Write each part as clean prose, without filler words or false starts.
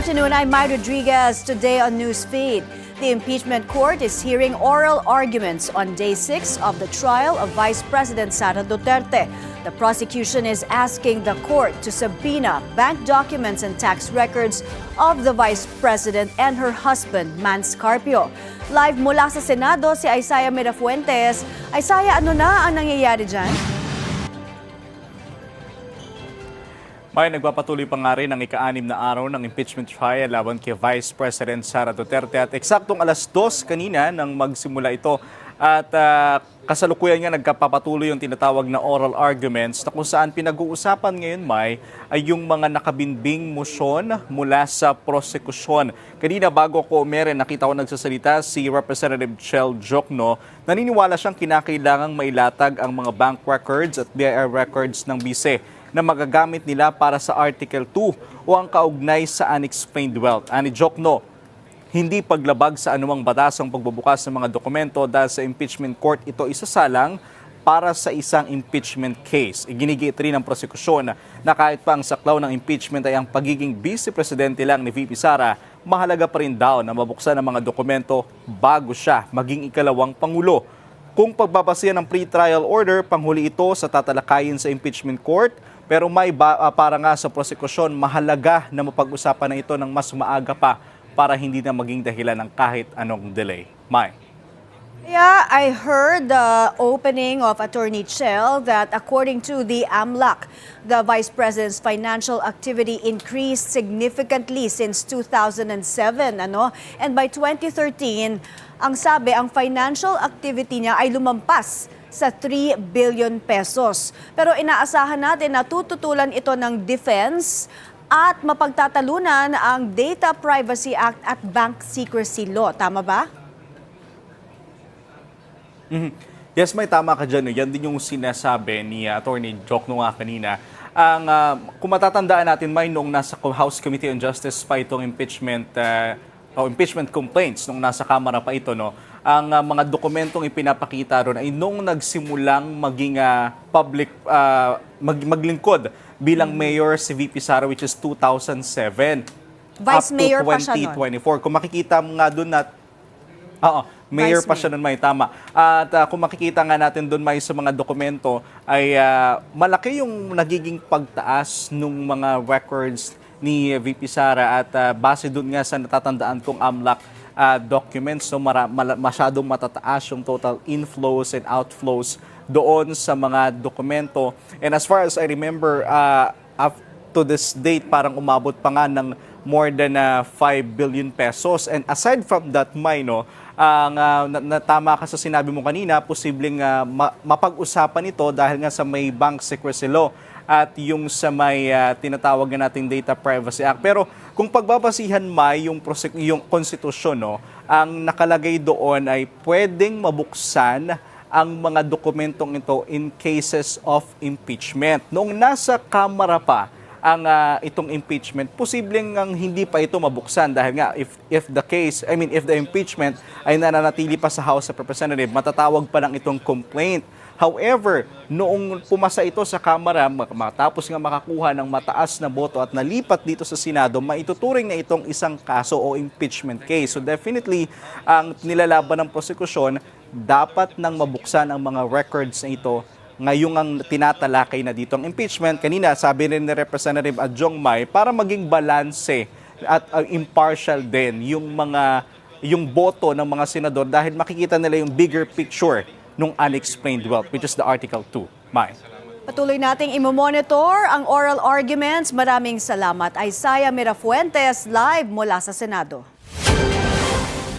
afternoon. I'm Mai Rodriguez. Today on Newsfeed, the impeachment court is hearing oral arguments on day 6 of the trial of Vice President Sara Duterte. The prosecution is asking the court to subpoena bank documents and tax records of the Vice President and her husband, Mans Carpio. Live mula sa Senado, si Isaiah Mirafuentes. Isaiah, ano na ang nangyayari dyan? May nagpapatuloy pa nga rin ang ika-6 na araw ng impeachment trial laban kay Vice President Sara Duterte at eksaktong alas 2 kanina nang magsimula ito at kasalukuyan nga nagpapatuloy yung tinatawag na oral arguments na kung saan pinag-uusapan ngayon ay yung mga nakabinbing motion mula sa prosekusyon. Kanina bago ko nakita ko nagsasalita si Representative Chel Jokno, naniniwala siyang kinakailangang mailatag ang mga bank records at BIR records ng bise na magagamit nila para sa Article 2 o ang kaugnay sa unexplained wealth. Ani Jokno, hindi paglabag sa anumang batas ang pagbubukas ng mga dokumento dahil sa impeachment court ito isasalang para sa isang impeachment case. Iginigit rin ng prosekusyon na kahit pa ang saklaw ng impeachment ay ang pagiging vice-presidente lang ni VP Sara, mahalaga pa rin daw na mabuksan ang mga dokumento bago siya maging ikalawang pangulo. Kung pagbabasihan ng pre-trial order, panghuli ito sa tatalakayin sa impeachment court, pero para nga sa prosekusyon, mahalaga na mapag-usapan na ito ng mas maaga pa para hindi na maging dahilan ng kahit anong delay. Mai. Yeah, I heard the opening of Attorney Chel that according to the AMLAC, the Vice President's financial activity increased significantly since 2007. And by 2013, ang sabi, ang financial activity niya ay lumampas sa 3 billion pesos. Pero inaasahan natin na tututulan ito ng defense at mapagtatalunan ang Data Privacy Act at Bank Secrecy Law. Tama ba? Yes, may tama ka dyan. Yan din yung sinasabi ni Attorney Jokno nga kanina. Kung matatandaan natin, noong nasa House Committee on Justice pa itong impeachment complaints, nung nasa Kamara pa ito, ang mga dokumentong ipinapakita ron ay nung nagsimulang maging maglingkod bilang mayor si VP Sara, which is 2007 Vice up Mayor to pa siya 2024. Kung makikita mo nga doon mayor Vice pa siya nun, tama. At kung makikita nga natin doon sa mga dokumento ay malaki yung nagiging pagtaas ng mga records ni VP Sara at base doon nga sa natatandaan kong AMLAC documents, masyadong matataas yung total inflows and outflows doon sa mga dokumento. And as far as I remember, up to this date, parang umabot pa nga ng more than 5 billion pesos. And aside from that, natama ka sa sinabi mo kanina, posibleng mapag-usapan ito dahil nga sa may Bank Secrecy Law at yung sa may tinatawag na nating Data Privacy Act. Pero kung pagbabasihan yung konstitusyon, ang nakalagay doon ay pwedeng mabuksan ang mga dokumentong ito in cases of impeachment. Noong nasa Kamara pa ang itong impeachment, posibleng hindi pa ito mabuksan dahil nga if the impeachment ay nananatili pa sa House of Representatives, matatawag pa lang itong complaint. However, noong pumasa ito sa Kamara, matapos nga makakuha ng mataas na boto at nalipat dito sa Senado, maituturing na itong isang kaso o impeachment case. So definitely, ang nilalaban ng prosekusyon, dapat nang mabuksan ang mga records na ito ngayong ang tinatalakay na dito ang impeachment. Kanina, sabi rin ni Representative Adjong Mai, para maging balanse at impartial din yung boto ng mga senador dahil makikita nila yung bigger picture nung unexplained wealth, which is the Article 2. Mai. Patuloy nating imomonitor ang oral arguments. Maraming salamat. Isaiah Mirafuentes, live mula sa Senado.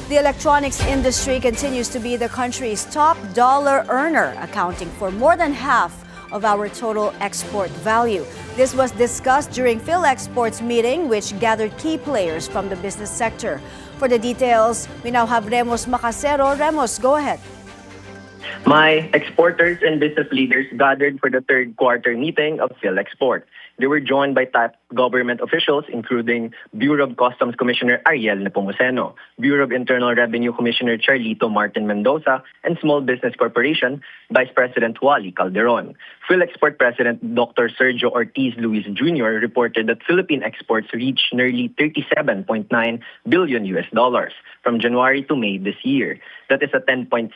The electronics industry continues to be the country's top dollar earner, accounting for more than half of our total export value. This was discussed during PhilExport's meeting, which gathered key players from the business sector. For the details, we now have Remus Macasero. Remus, go ahead. My exporters and business leaders gathered for the third quarter meeting of PhilExport. They were joined by top government officials, including Bureau of Customs Commissioner Ariel Nepomuceno, Bureau of Internal Revenue Commissioner Charlito Martin Mendoza, and Small Business Corporation Vice President Wally Calderon. PhilExport President Dr. Sergio Ortiz Luis Jr. reported that Philippine exports reached nearly 37.9 billion US dollars from January to May this year. That is a 10.6%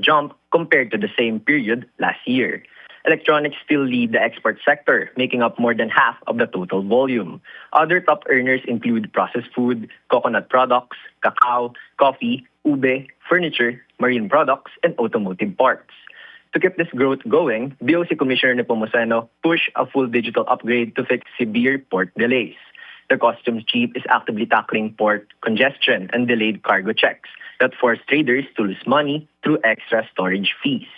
jump compared to the same period last year. Electronics still lead the export sector, making up more than half of the total volume. Other top earners include processed food, coconut products, cacao, coffee, ube, furniture, marine products, and automotive parts. To keep this growth going, BOC Commissioner Nepomuceno pushed a full digital upgrade to fix severe port delays. The customs chief is actively tackling port congestion and delayed cargo checks that force traders to lose money through extra storage fees.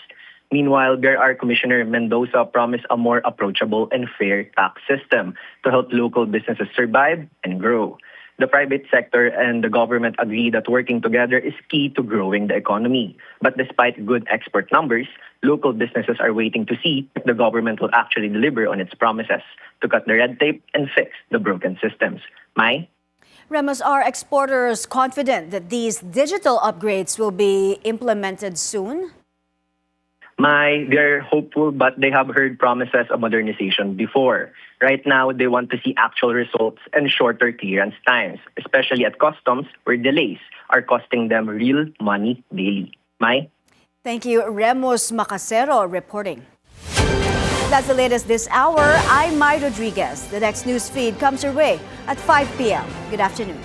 Meanwhile, BRR Commissioner Mendoza promised a more approachable and fair tax system to help local businesses survive and grow. The private sector and the government agree that working together is key to growing the economy. But despite good export numbers, local businesses are waiting to see if the government will actually deliver on its promises to cut the red tape and fix the broken systems. Mai? Remus, are exporters confident that these digital upgrades will be implemented soon? They're hopeful, but they have heard promises of modernization before. Right now, they want to see actual results and shorter clearance times, especially at customs, where delays are costing them real money daily. Mai? Thank you, Remus Macasero reporting. That's the latest this hour. I'm Mai Rodriguez. The next news feed comes your way at 5 p.m. Good afternoon.